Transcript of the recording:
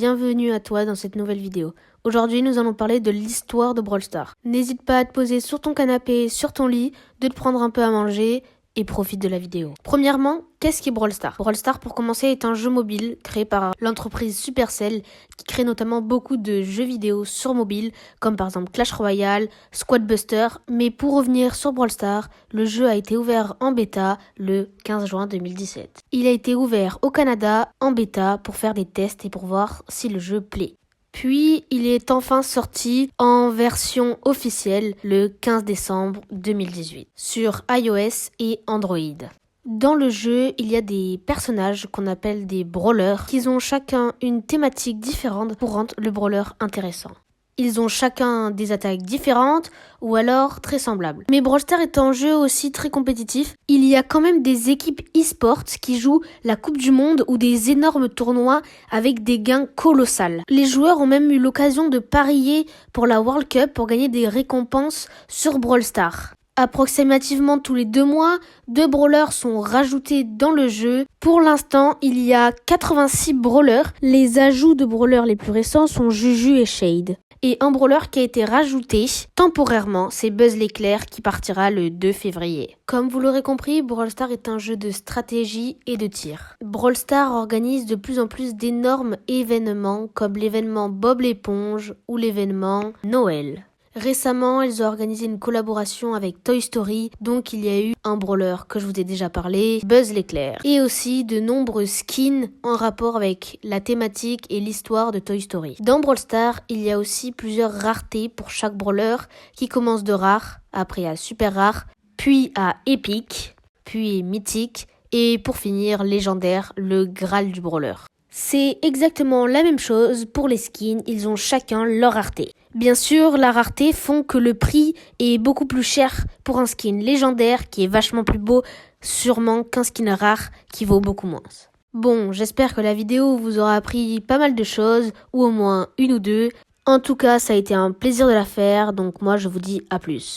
Bienvenue à toi dans cette nouvelle vidéo. Aujourd'hui, nous allons parler de l'histoire de Brawl Stars. N'hésite pas à te poser sur ton canapé, sur ton lit, de te prendre un peu à manger et profite de la vidéo. Premièrement, qu'est-ce qu'est Brawl Stars? Brawl Stars, pour commencer, est un jeu mobile créé par l'entreprise Supercell qui crée notamment beaucoup de jeux vidéo sur mobile, comme par exemple Clash Royale, Squad Buster. Mais pour revenir sur Brawl Stars, le jeu a été ouvert en bêta le 15 juin 2017. Il a été ouvert au Canada en bêta pour faire des tests et pour voir si le jeu plaît. Puis, il est enfin sorti en version officielle le 15 décembre 2018 sur iOS et Android. Dans le jeu, il y a des personnages qu'on appelle des brawlers qui ont chacun une thématique différente pour rendre le brawler intéressant. Ils ont chacun des attaques différentes ou alors très semblables. Mais Brawl Stars est un jeu aussi très compétitif. Il y a quand même des équipes e-sport qui jouent la Coupe du Monde ou des énormes tournois avec des gains colossaux. Les joueurs ont même eu l'occasion de parier pour la World Cup pour gagner des récompenses sur Brawl Stars. Approximativement tous les 2 mois, 2 brawlers sont rajoutés dans le jeu. Pour l'instant, il y a 86 brawlers. Les ajouts de brawlers les plus récents sont Juju et Shade. Et un brawler qui a été rajouté temporairement, c'est Buzz l'éclair qui partira le 2 février. Comme vous l'aurez compris, Brawl Stars est un jeu de stratégie et de tir. Brawl Stars organise de plus en plus d'énormes événements comme l'événement Bob l'éponge ou l'événement Noël. Récemment, ils ont organisé une collaboration avec Toy Story, donc il y a eu un brawler que je vous ai déjà parlé, Buzz l'éclair, et aussi de nombreux skins en rapport avec la thématique et l'histoire de Toy Story. Dans Brawl Stars, il y a aussi plusieurs raretés pour chaque brawler qui commence de rare, après à super rare, puis à épique, puis mythique, et pour finir légendaire, le Graal du brawler. C'est exactement la même chose pour les skins, ils ont chacun leur rareté. Bien sûr, la rareté font que le prix est beaucoup plus cher pour un skin légendaire qui est vachement plus beau, sûrement qu'un skin rare qui vaut beaucoup moins. Bon, j'espère que la vidéo vous aura appris pas mal de choses, ou au moins une ou deux. En tout cas, ça a été un plaisir de la faire, donc moi je vous dis à plus.